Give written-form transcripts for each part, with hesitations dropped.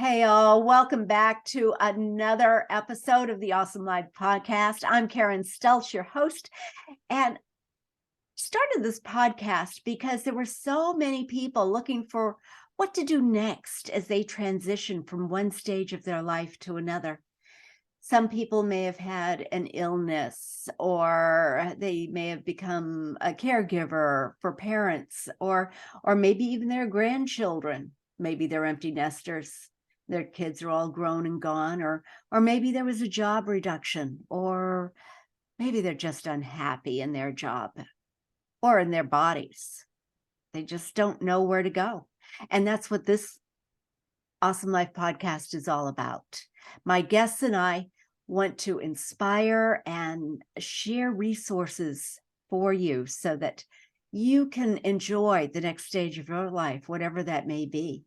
Hey, all, welcome back to another episode of the Awesome Life Podcast. I'm Karen Stelch, your host, and started this podcast because there were so many people looking for what to do next as they transition from one stage of their life to another. Some people may have had an illness, or they may have become a caregiver for parents, or maybe even their grandchildren. Maybe they're empty nesters. Their kids are all grown and gone, or maybe there was a job reduction, or maybe they're just unhappy in their job or in their bodies. They just don't know where to go. And that's what this Awesome Life podcast is all about. My guests and I want to inspire and share resources for you so that you can enjoy the next stage of your life, whatever that may be.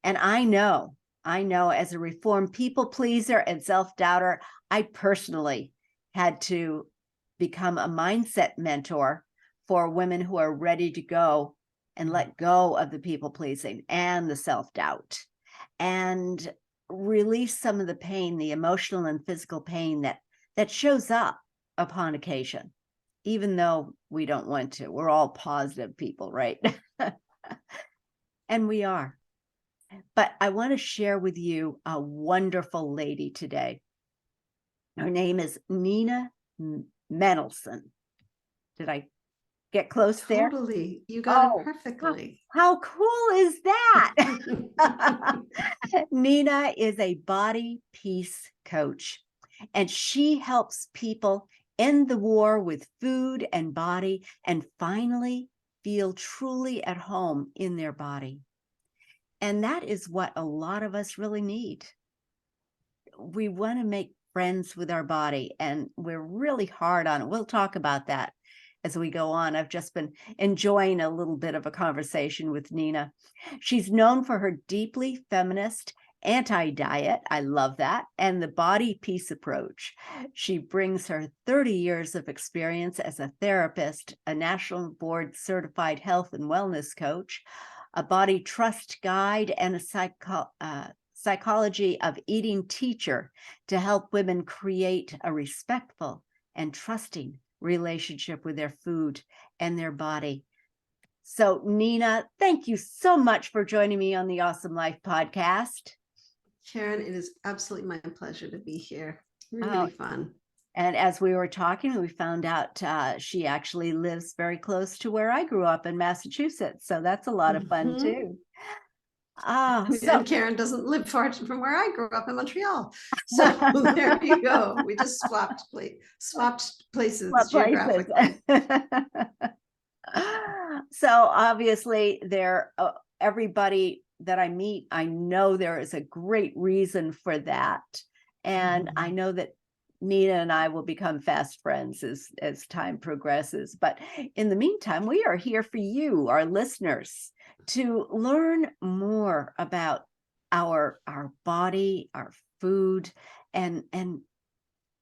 And I know as a reformed people pleaser and self-doubter, I personally had to become a mindset mentor for women who are ready to go and let go of the people pleasing and the self-doubt and release some of the pain, the emotional and physical pain that shows up upon occasion, even though we don't want to. We're all positive people, right? And we are. But I want to share with you a wonderful lady today. Her name is Nina Manolson. Did I get close there? Totally. You got it perfectly. How cool is that? Nina is a body peace coach, and she helps people end the war with food and body and finally feel truly at home in their body. And that is what a lot of us really need. We want to make friends with our body, and we're really hard on it. We'll talk about that as we go on. I've just been enjoying a little bit of a conversation with Nina. She's known for her deeply feminist anti-diet, I love that, and the body peace approach. She brings her 30 years of experience as a therapist, a national board certified health and wellness coach, a body trust guide, and a psychology of eating teacher to help women create a respectful and trusting relationship with their food and their body. So, Nina, thank you so much for joining me on the Awesome Life podcast. Karen, it is absolutely my pleasure to be here. Really fun. And as we were talking, we found out she actually lives very close to where I grew up in Massachusetts. So that's a lot of fun too. And Karen doesn't live far from where I grew up in Montreal. So there you go. We just swapped places geographically. So obviously everybody that I meet, I know there is a great reason for that. And I know that Nina and I will become fast friends as time progresses. But in the meantime, we are here for you, our listeners, to learn more about our body, our food, and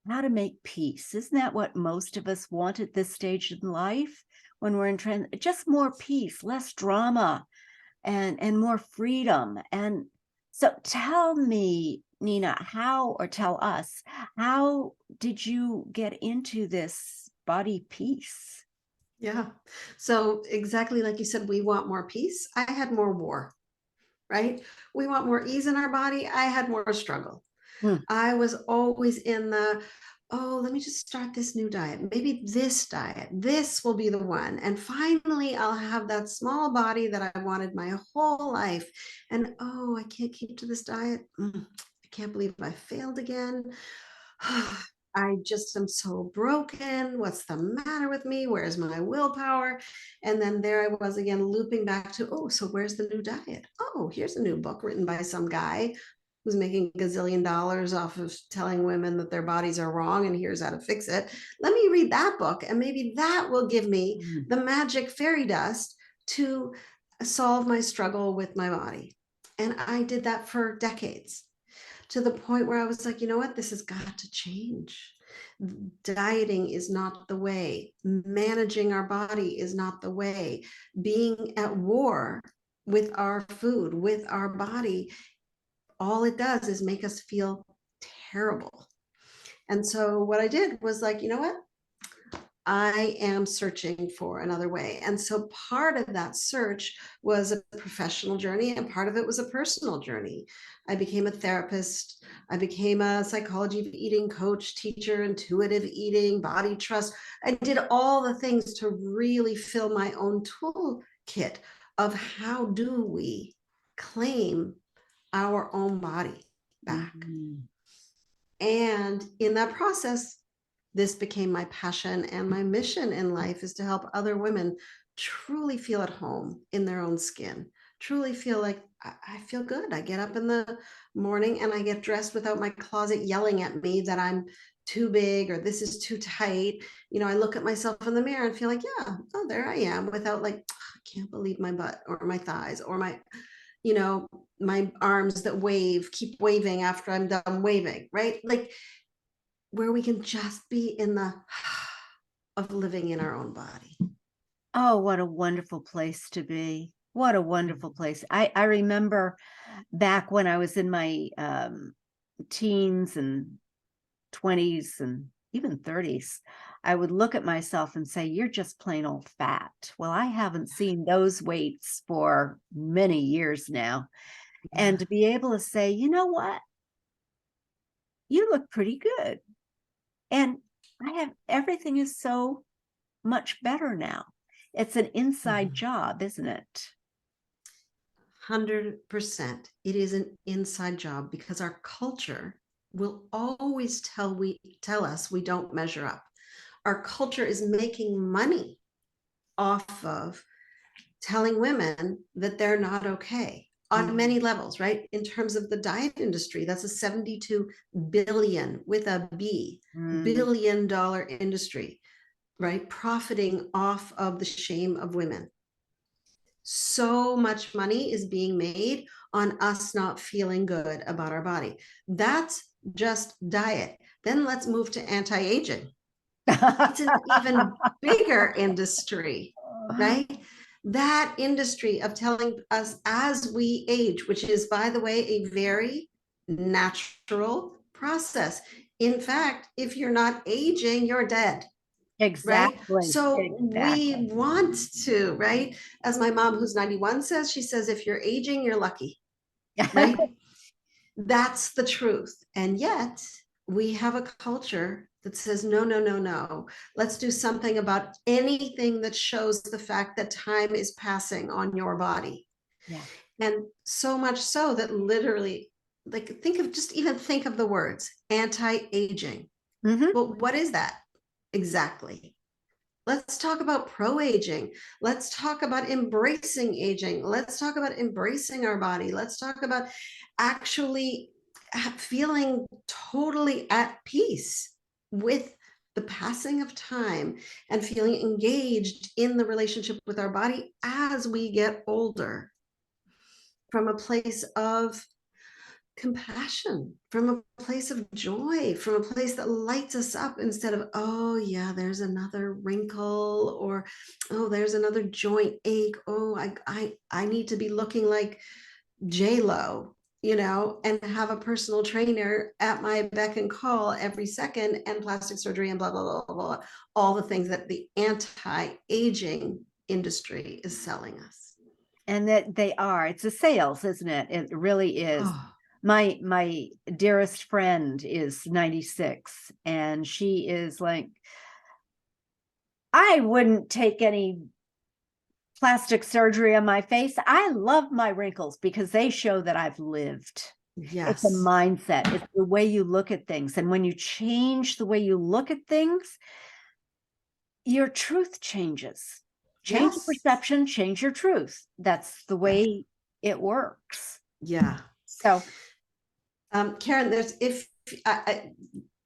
how to make peace. Isn't that what most of us want at this stage in life? When we're in just more peace, less drama, and more freedom. And so tell me, Nina, tell us, how did you get into this body peace? Yeah. So exactly like you said, we want more peace. I had more war, right? We want more ease in our body. I had more struggle. I was always in let me just start this new diet. Maybe this diet, this will be the one. And finally, I'll have that small body that I wanted my whole life. And I can't keep to this diet. I can't believe I failed again. I just am so broken. What's the matter with me? Where's my willpower? And then there I was again, looping back to, so where's the new diet? Oh, here's a new book written by some guy who's making $1 gazillion off of telling women that their bodies are wrong and here's how to fix it. Let me read that book, and maybe that will give me the magic fairy dust to solve my struggle with my body. And I did that for decades, to the point where I was like, you know what, this has got to change. Dieting is not the way. Managing our body is not the way. Being at war with our food, with our body, all it does is make us feel terrible. And so what I did was like, you know what? I am searching for another way. And so part of that search was a professional journey, and part of it was a personal journey. I became a therapist. I became a psychology of eating coach, teacher, intuitive eating, body trust. I did all the things to really fill my own toolkit of how do we claim our own body back. Mm-hmm. And in that process, this became my passion, and my mission in life is to help other women truly feel at home in their own skin, truly feel like I feel good. I get up in the morning and I get dressed without my closet yelling at me that I'm too big or this is too tight. You know, I look at myself in the mirror and feel like, yeah, oh, there I am, without like, I can't believe my butt or my thighs or my, you know, my arms that wave, keep waving after I'm done waving, right? Like, where we can just be in the of living in our own body. Oh, what a wonderful place to be. What a wonderful place. I remember back when I was in my teens and 20s and even 30s, I would look at myself and say, you're just plain old fat. Well, I haven't seen those weights for many years now. And Yeah. to be able to say, you know what? You look pretty good. And everything is so much better now. It's an inside job, isn't it? 100%. It is an inside job because our culture will always tell us we don't measure up. Our culture is making money off of telling women that they're not okay on many levels, right? In terms of the diet industry, that's a 72 billion with a B, $1 billion industry, right? Profiting off of the shame of women. So much money is being made on us not feeling good about our body. That's just diet. Then let's move to anti-aging. It's an even bigger industry, right? That industry of telling us as we age, which is, by the way, a very natural process. In fact, if you're not aging, you're dead. Right. Exactly. So Exactly. we want to, right? As my mom, who's 91, says, she says, if you're aging, you're lucky, right? That's the truth. And yet we have a culture that says, no, no, no, no. Let's do something about anything that shows the fact that time is passing on your body. Yeah. And so much so that literally, like, think of the words anti-aging. Well, what is that exactly? Let's talk about pro-aging. Let's talk about embracing aging. Let's talk about embracing our body. Let's talk about actually feeling totally at peace with the passing of time and feeling engaged in the relationship with our body as we get older from a place of compassion, from a place of joy, from a place that lights us up instead of, oh yeah, there's another wrinkle, or oh, there's another joint ache. Oh, I need to be looking like J-Lo, you know, and have a personal trainer at my beck and call every second, and plastic surgery and blah, blah, blah, blah, all the things that the anti-aging industry is selling us. And that they are. It's a sales, isn't it? It really is. Oh. My dearest friend is 96, and she is like, I wouldn't take any plastic surgery on my face. I love my wrinkles because they show that I've lived. Yes. It's a mindset. It's the way you look at things. And when you change the way you look at things, your truth changes. Change your perception, change your truth. That's the way it works. Yeah. So, Karen,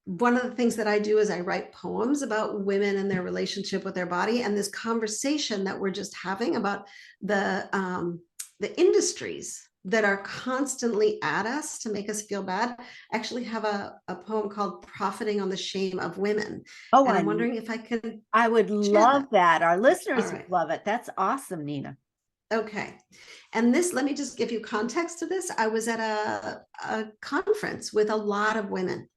one of the things that I do is I write poems about women and their relationship with their body, and this conversation that we're just having about the industries that are constantly at us to make us feel bad. I actually have a poem called Profiting on the Shame of Women. oh, and I'm wondering if I could I would share love that. Our listeners All right. would love it. That's awesome, Nina. Okay. And this, let me just give you context to this. I was at a conference with a lot of women.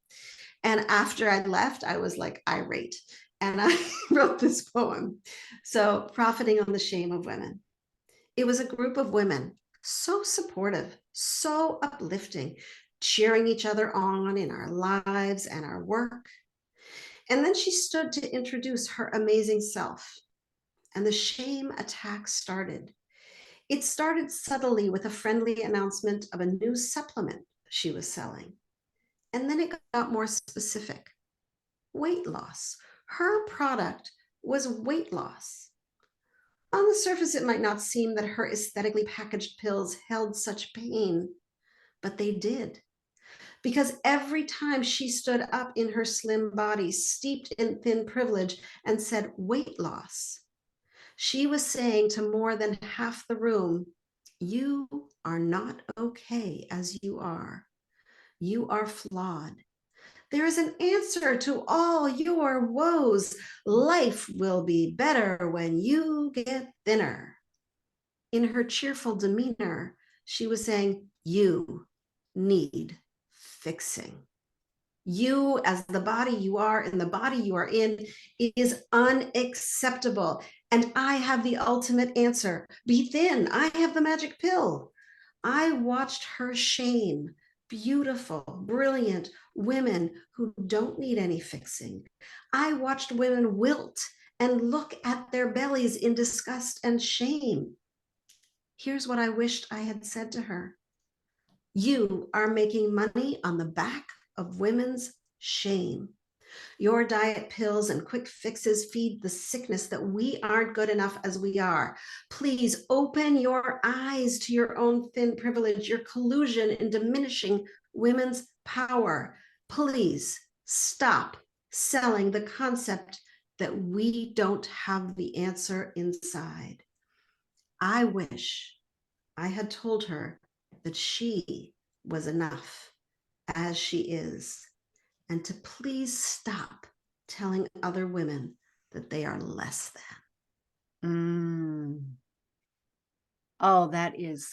And after I left, I was like irate. And I wrote this poem. So, Profiting on the Shame of Women. It was a group of women, so supportive, so uplifting, cheering each other on in our lives and our work. And then she stood to introduce her amazing self. And the shame attack started. It started subtly with a friendly announcement of a new supplement she was selling. And then it got more specific. Weight loss. Her product was weight loss. On the surface, it might not seem that her aesthetically packaged pills held such pain, but they did. Because every time she stood up in her slim body, steeped in thin privilege, and said weight loss, she was saying to more than half the room, you are not okay as you are. You are flawed. There is an answer to all your woes. Life will be better when you get thinner. In her cheerful demeanor, she was saying, you need fixing. You, as the body you are and the body you are in, is unacceptable. And I have the ultimate answer. Be thin. I have the magic pill. I watched her shame beautiful, brilliant women who don't need any fixing. I watched women wilt and look at their bellies in disgust and shame. Here's what I wished I had said to her. You are making money on the back of women's shame. Your diet pills and quick fixes feed the sickness that we aren't good enough as we are. Please open your eyes to your own thin privilege, your collusion in diminishing women's power. Please stop selling the concept that we don't have the answer inside. I wish I had told her that she was enough as she is, and to please stop telling other women that they are less than. Oh, that is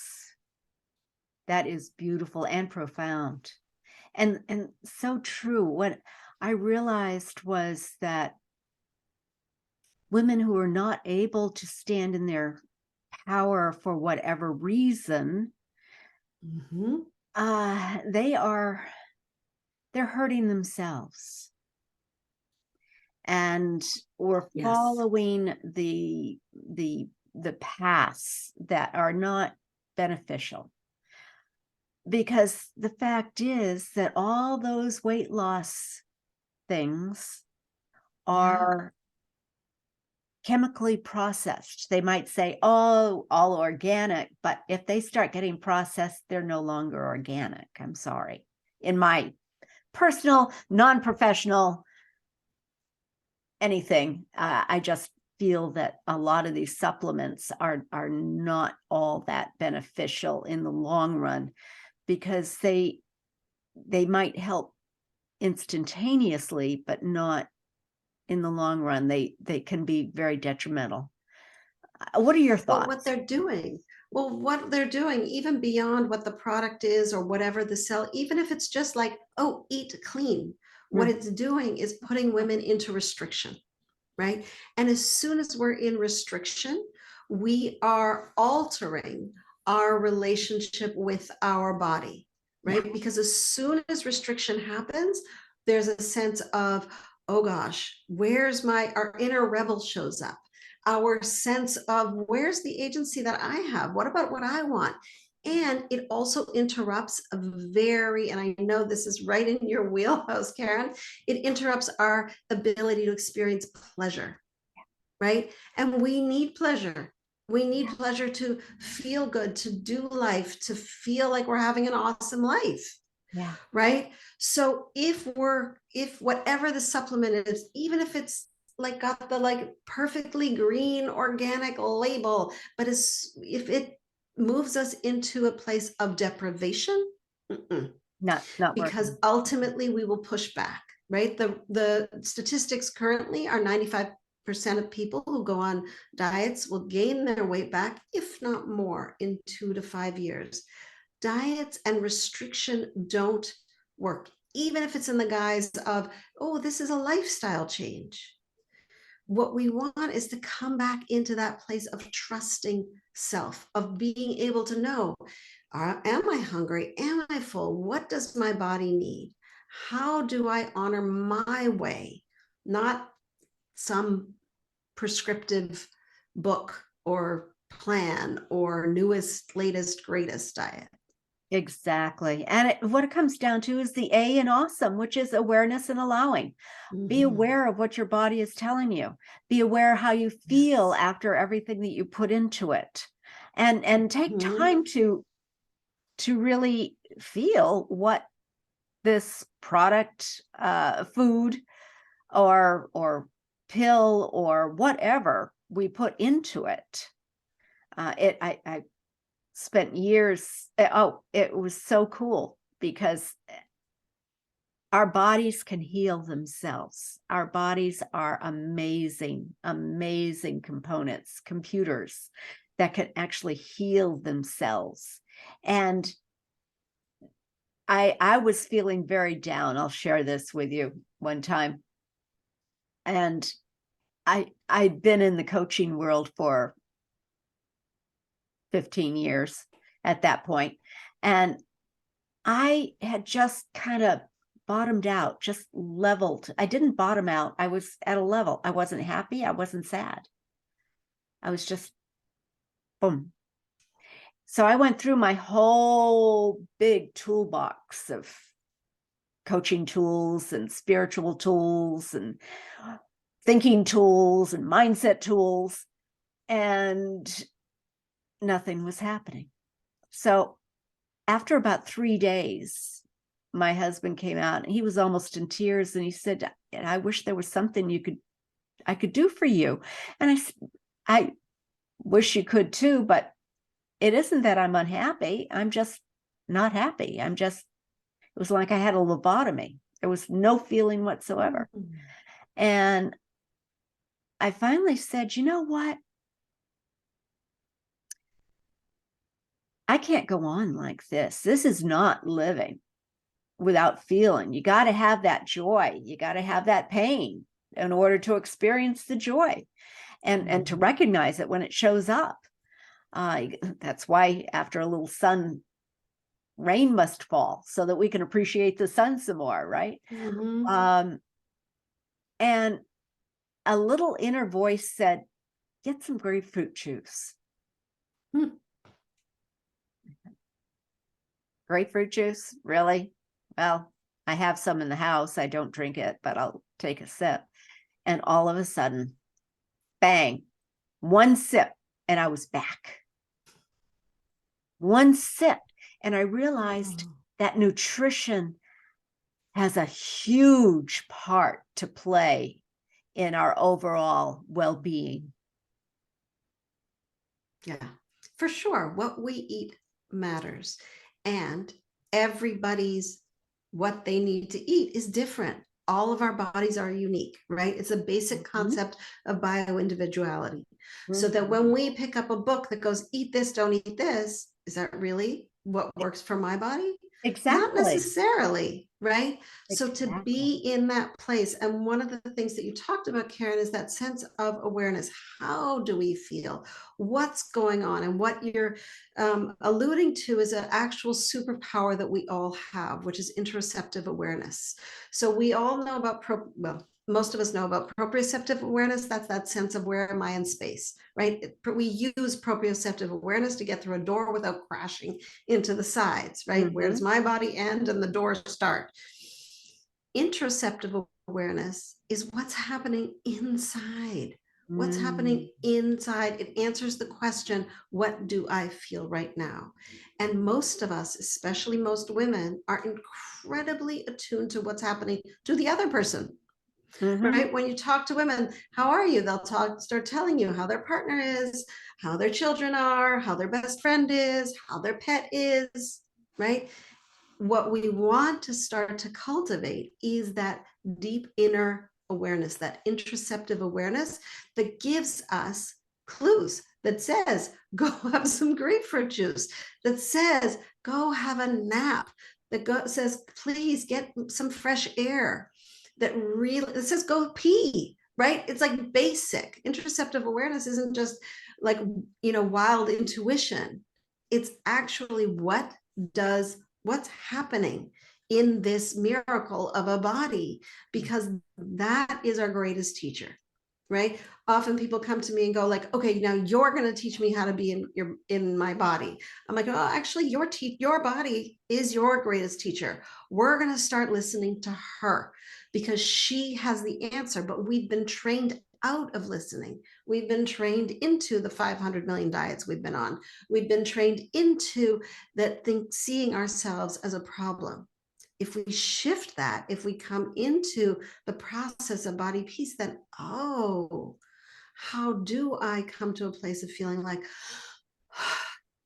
beautiful and profound, and so true. What I realized was that women who are not able to stand in their power for whatever reason, they're hurting themselves, and we're following the paths that are not beneficial. Because the fact is that all those weight loss things are chemically processed. They might say, oh, all organic, but if they start getting processed, they're no longer organic. I'm sorry. In my personal, non-professional, anything, I just feel that a lot of these supplements are not all that beneficial in the long run, because they might help instantaneously, but not in the long run. They can be very detrimental. What are your thoughts? What they're doing, even beyond what the product is or whatever the cell, even if it's just like, oh, eat clean, what it's doing is putting women into restriction, right? And as soon as we're in restriction, we are altering our relationship with our body, right? Because as soon as restriction happens, there's a sense of, oh gosh, our inner rebel shows up. Our sense of, where's the agency that I have? What about what I want? And it also interrupts and I know this is right in your wheelhouse, Karen, it interrupts our ability to experience pleasure, right? And we need pleasure. We need pleasure to feel good, to do life, to feel like we're having an awesome life. Yeah. Right. So if whatever the supplement is, even if it's like got the perfectly green organic label, but if it moves us into a place of deprivation, not because working. Ultimately we will push back, right? The statistics currently are 95% of people who go on diets will gain their weight back, if not more, in 2 to 5 years. Diets and restriction don't work, even if it's in the guise of, oh, this is a lifestyle change. What we want is to come back into that place of trusting self, of being able to know, am I hungry? Am I full? What does my body need? How do I honor my way? Not some prescriptive book or plan or newest, latest, greatest diet. Exactly. And what it comes down to is the A in awesome, which is awareness and allowing. Be aware of what your body is telling you. Be aware how you feel after everything that you put into it. And take time to really feel what this product, food or pill or whatever we put into it. I spent years. It was so cool because our bodies can heal themselves. Our bodies are amazing, amazing components, computers that can actually heal themselves. And I was feeling very down. I'll share this with you one time. And I'd been in the coaching world for 15 years at that point. And I had just kind of bottomed out, just leveled. I didn't bottom out. I was at a level. I wasn't happy. I wasn't sad. I was just boom. So I went through my whole big toolbox of coaching tools and spiritual tools and thinking tools and mindset tools, and nothing was happening. So after about 3 days, my husband came out and he was almost in tears, and he said, I wish there was something I could do for you. And I said, I wish you could too, but it isn't that I'm unhappy. I'm just not happy. It was like I had a lobotomy. There was no feeling whatsoever. And I finally said, you know what? I can't go on like this. This is not living without feeling. You got to have that joy. You got to have that pain in order to experience the joy and to recognize it when it shows up. That's why after a little sun, rain must fall so that we can appreciate the sun some more, right? And a little inner voice said, get some grapefruit juice. Grapefruit juice? Really? Well, I have some in the house. I don't drink it, but I'll take a sip. And all of a sudden, bang, one sip, and I was back. One sip. And I realized that nutrition has a huge part to play in our overall well-being. Yeah, for sure. What we eat matters. And everybody's what they need to eat is different. All of our bodies are unique, right? It's a basic concept of bioindividuality. So that when we pick up a book that goes, eat this, don't eat this, is that really what works for my body? Exactly. Not necessarily, right? So to be in that place, and one of the things that you talked about, Karen, is that sense of awareness. How do we feel? What's going on? And what you're alluding to is an actual superpower that we all have, which is interoceptive awareness. So we all know about, most of us know about proprioceptive awareness. That's that sense of where am I in space, right? We use proprioceptive awareness to get through a door without crashing into the sides, right? Where does my body end and the door start? Interoceptive awareness is what's happening inside. What's happening inside? It answers the question, what do I feel right now? And most of us, especially most women, are incredibly attuned to what's happening to the other person. Right? When you talk to women, how are you? They'll start telling you how their partner is, how their children are, how their best friend is, how their pet is, right? What we want to start to cultivate is that deep inner awareness, that interoceptive awareness that gives us clues, that says, go have some grapefruit juice, that says, go have a nap, that says, please get some fresh air, that says, go pee, right? It's like basic. Interoceptive awareness isn't just like, wild intuition. It's actually what's happening in this miracle of a body, because that is our greatest teacher, right? Often people come to me and go like, okay, now you're going to teach me how to be in my body. I'm like, oh, actually your body is your greatest teacher. We're going to start listening to her because she has the answer, but we've been trained out of listening. We've been trained into the 500 million diets we've been on. We've been trained into seeing ourselves as a problem. If we shift that, if we come into the process of body peace, then, oh, how do I come to a place of feeling like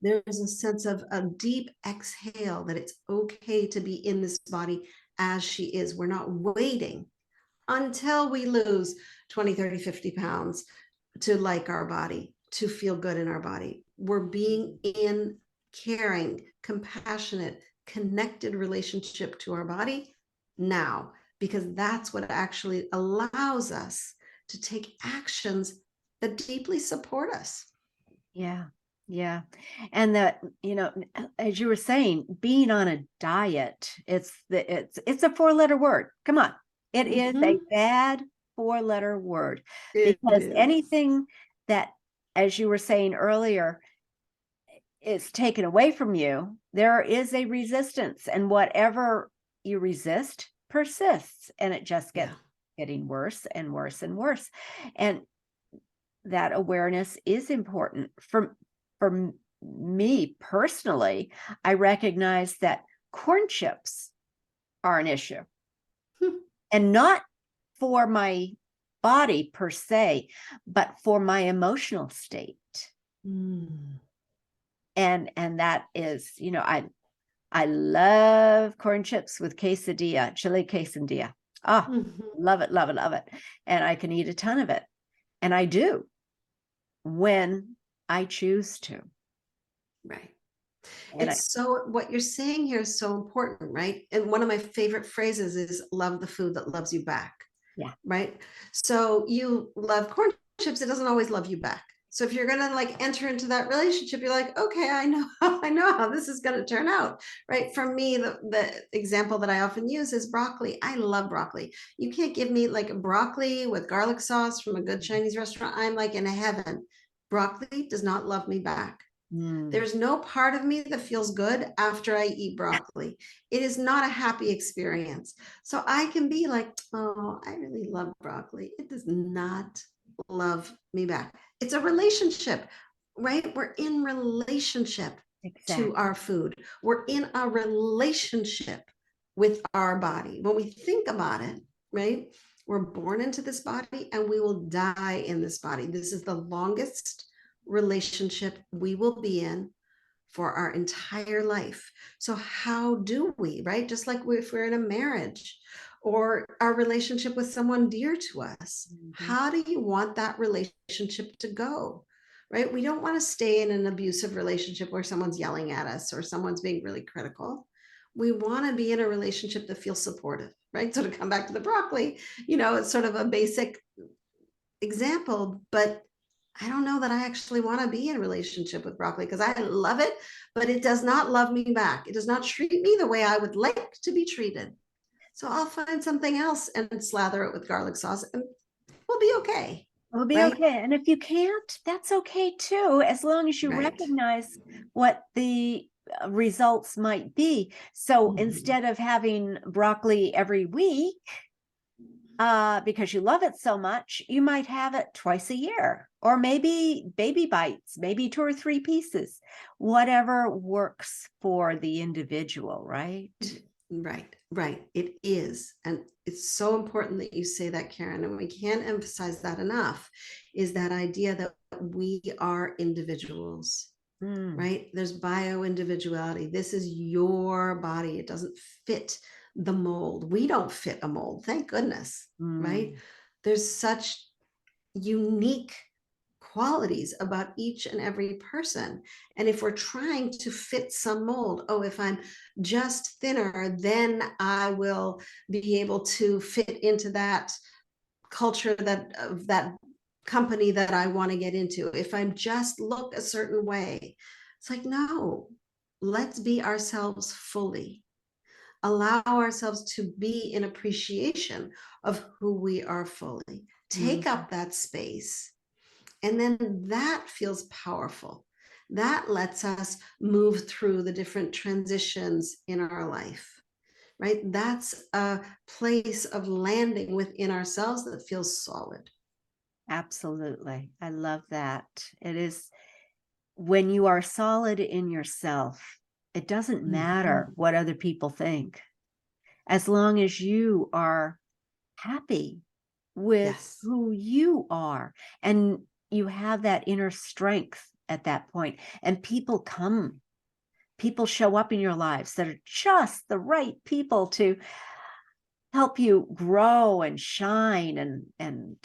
there's a sense of a deep exhale, that it's okay to be in this body as she is. We're not waiting until we lose 20, 30, 50 pounds to like our body, to feel good in our body. We're being in caring, compassionate, connected relationship to our body now, because that's what actually allows us to take actions that deeply support us. Yeah. Yeah. And that, as you were saying, being on a diet, it's a 4-letter word. Come on. It is a bad 4-letter word, because anything that, as you were saying earlier, is taken away from you, there is a resistance, and whatever you resist persists, and it just gets getting worse and worse and worse. And that awareness is important. For me personally, I recognize that corn chips are an issue, and not for my body per se, but for my emotional state. And that is, I love corn chips with quesadilla, chili quesadilla. Oh, love it, love it, love it. And I can eat a ton of it. And I do when I choose to. Right. And what you're saying here is so important, right? And one of my favorite phrases is love the food that loves you back. Yeah. Right. So you love corn chips, it doesn't always love you back. So if you're going to like enter into that relationship, you're like, okay, I know how this is going to turn out. Right. For me, the example that I often use is broccoli. I love broccoli. You can't give me like broccoli with garlic sauce from a good Chinese restaurant. I'm like in heaven. Broccoli does not love me back. There's no part of me that feels good after I eat broccoli. It is not a happy experience. So I can be like, oh, I really love broccoli. It does not love me back. It's a relationship, right? We're in relationship to our food. We're in a relationship with our body. When we think about it, right? We're born into this body and we will die in this body. This is the longest relationship we will be in for our entire life. So how do we, right? Just like if we're in a marriage or our relationship with someone dear to us, how do you want that relationship to go? Right? We don't want to stay in an abusive relationship where someone's yelling at us or someone's being really critical. We want to be in a relationship that feels supportive, right? So to come back to the broccoli, it's sort of a basic example, but I don't know that I actually want to be in a relationship with broccoli because I love it, but it does not love me back. It does not treat me the way I would like to be treated. So I'll find something else and slather it with garlic sauce and we'll be okay. We'll be okay. And if you can't, that's okay too, as long as you recognize what the results might be. So instead of having broccoli every week, because you love it so much, you might have it twice a year, or maybe baby bites, maybe 2 or 3 pieces, whatever works for the individual, right? Right. It is. And it's so important that you say that, Karen. And we can't emphasize that enough, is that idea that we are individuals, right? There's bio-individuality. This is your body. It doesn't fit the mold. We don't fit a mold, thank goodness, right? There's such unique qualities about each and every person. And if we're trying to fit some mold, oh, if I'm just thinner, then I will be able to fit into that culture, that of that company that I want to get into. If I just look a certain way, it's like, no, let's be ourselves fully. Allow ourselves to be in appreciation of who we are fully. Take Mhm. up that space. And then that feels powerful. That lets us move through the different transitions in our life, right? That's a place of landing within ourselves that feels solid. Absolutely. I love that. It is when you are solid in yourself, it doesn't matter what other people think. As long as you are happy with Yes. who you are and you have that inner strength at that point, and people show up in your lives that are just the right people to help you grow and shine and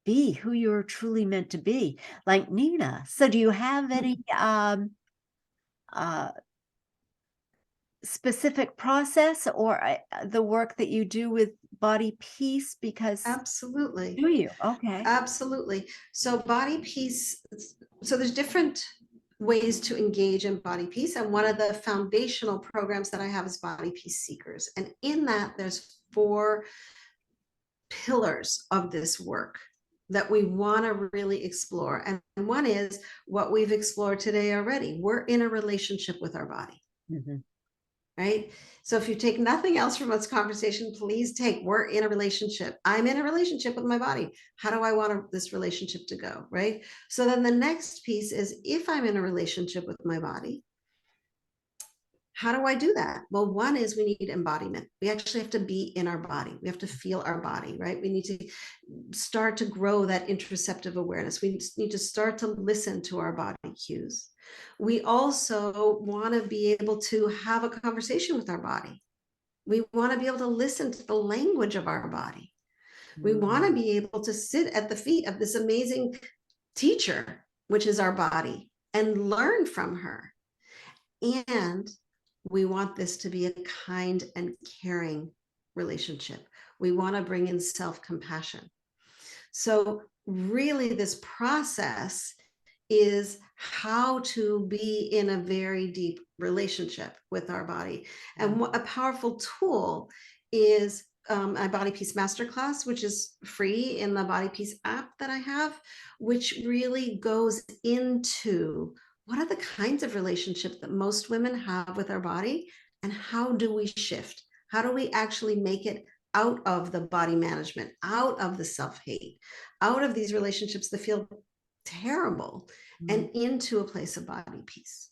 be who you're truly meant to be, like Nina. So do you have any uh specific process or the work that you do with body peace? Because Absolutely. do you? Okay. Absolutely. So body peace, so there's different ways to engage in body peace. And one of the foundational programs that I have is Body Peace Seekers. And in that, there's 4 pillars of this work that we want to really explore. And one is what we've explored today already. We're in a relationship with our body, Mhm. right? So if you take nothing else from this conversation, please take, we're in a relationship. I'm in a relationship with my body. How do I want this relationship to go, right? So then the next piece is, if I'm in a relationship with my body, how do I do that? Well, one is we need embodiment. We actually have to be in our body. We have to feel our body, right? We need to start to grow that interoceptive awareness. We need to start to listen to our body cues. We also want to be able to have a conversation with our body. We want to be able to listen to the language of our body. We want to Mhm. be able to sit at the feet of this amazing teacher, which is our body, and learn from her. And we want this to be a kind and caring relationship. We want to bring in self-compassion. So really, this process is how to be in a very deep relationship with our body. And what a powerful tool is a Body Peace Masterclass, which is free in the Body Peace app that I have, which really goes into what are the kinds of relationships that most women have with our body, and how do we shift? How do we actually make it out of the body management, out of the self-hate, out of these relationships that feel terrible, Mhm. and into a place of body peace?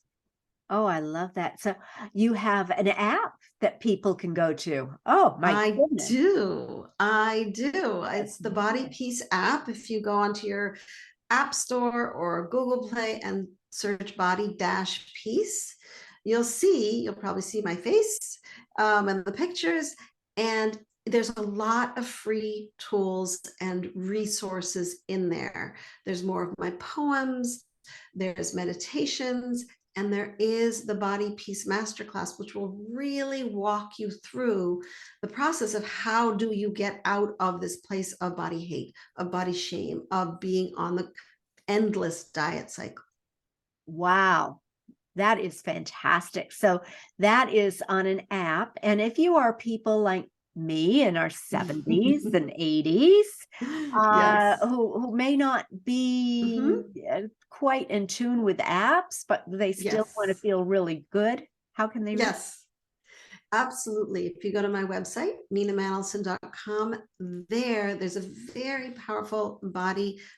Oh, I love that. So you have an app that people can go to. Oh my I goodness. do. I do. That's It's the Body nice. Peace app. If you go onto your App Store or Google Play and search Body Dash Peace, you'll probably see my face and the pictures. And there's a lot of free tools and resources in there. There's more of my poems, there's meditations, and there is the Body Peace Masterclass, which will really walk you through the process of how do you get out of this place of body hate, of body shame, of being on the endless diet cycle. Wow. That is fantastic. So that is on an app. And if you are people like me in our 70s and 80s, Yes. who may not be Hmm. quite in tune with apps, but they still want to Yes. feel really good, how can they reach? Yes. Absolutely. If you go to my website, ninamanolson.com, there's a very powerful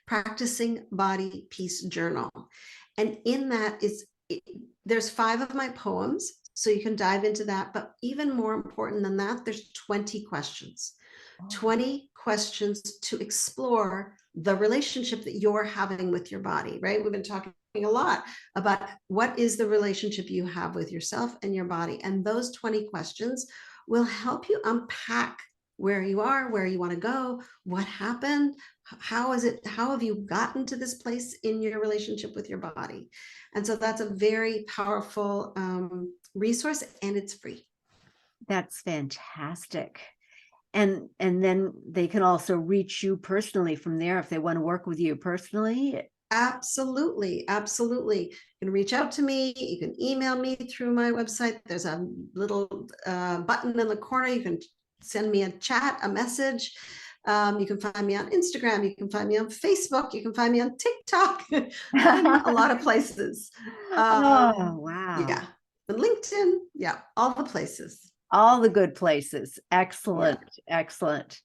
practicing body peace journal. And in that there's 5 of my poems, so you can dive into that. But even more important than that, there's 20 questions. Oh, 20 questions to explore the relationship that you're having with your body, right? We've been talking a lot about what is the relationship you have with yourself and your body. And those 20 questions will help you unpack where you are, where you want to go, what happened, how is it, how have you gotten to this place in your relationship with your body? And so that's a very powerful resource, and it's free. That's fantastic. And then they can also reach you personally from there if they want to work with you personally. Absolutely, absolutely. You can reach out to me. You can email me through my website. There's a little button in the corner. You can send me a chat, a message. You can find me on Instagram. You can find me on Facebook. You can find me on TikTok. I'm a lot of places. Oh, wow. Yeah, and LinkedIn. Yeah, all the places. All the good places. Yeah. Excellent. Excellent.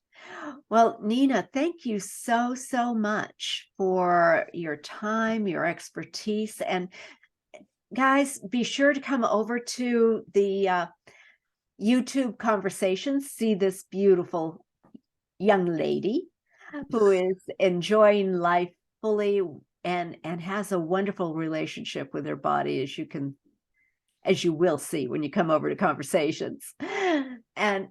Well, Nina, thank you so, so much for your time, your expertise. And guys, be sure to come over to the YouTube conversations, see this beautiful young lady who is enjoying life fully and has a wonderful relationship with her body, as you will see when you come over to conversations. And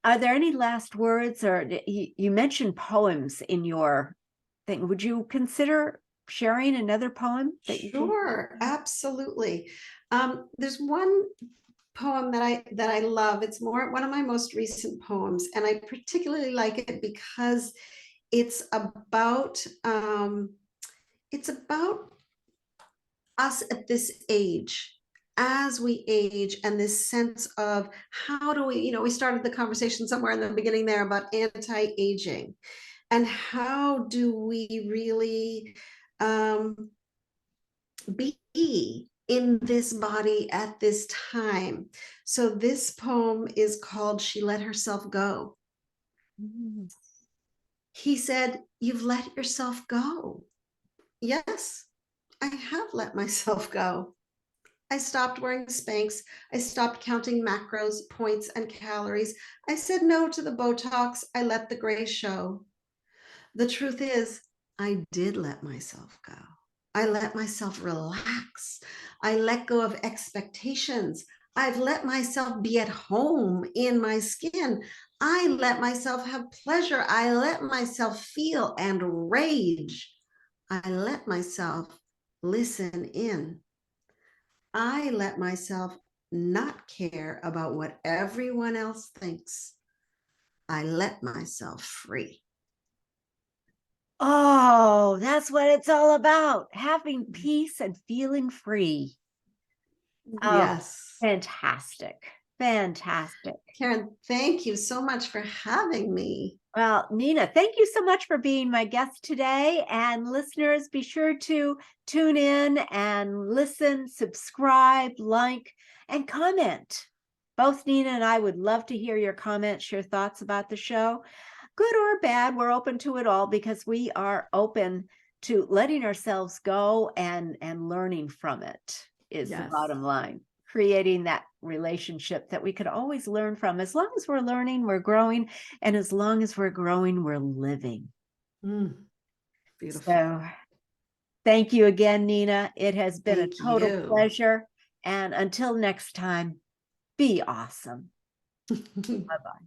are there any last words? Or you mentioned poems in your thing. Would you consider sharing another poem that you think? Sure, absolutely. There's one poem that I love. It's one of my most recent poems, and I particularly like it because it's about it's about us at this age, as we age, and this sense of how do we, we started the conversation somewhere in the beginning there about anti-aging, and how do we really be in this body at this time. So this poem is called She Let Herself Go. Mm. He said, you've let yourself go. Yes, I have let myself go. I stopped wearing Spanx. I stopped counting macros, points, and calories. I said no to the Botox. I let the gray show. The truth is, I did let myself go. I let myself relax. I let go of expectations. I've let myself be at home in my skin. I let myself have pleasure. I let myself feel and rage. I let myself listen in. I let myself not care about what everyone else thinks. I let myself free. Oh, that's what it's all about. Having peace and feeling free. Oh, Yes. fantastic. Fantastic. Karen, thank you so much for having me. Well, Nina, thank you so much for being my guest today. And listeners, be sure to tune in and listen, subscribe, like, and comment. Both Nina and I would love to hear your comments, your thoughts about the show. Good or bad, we're open to it all because we are open to letting ourselves go and learning from it is the bottom line. Creating that relationship that we could always learn from. As long as we're learning, we're growing. And as long as we're growing, we're living. Beautiful. So thank you again, Nina. It has been Thank a total you. pleasure. And until next time, be awesome. Bye-bye.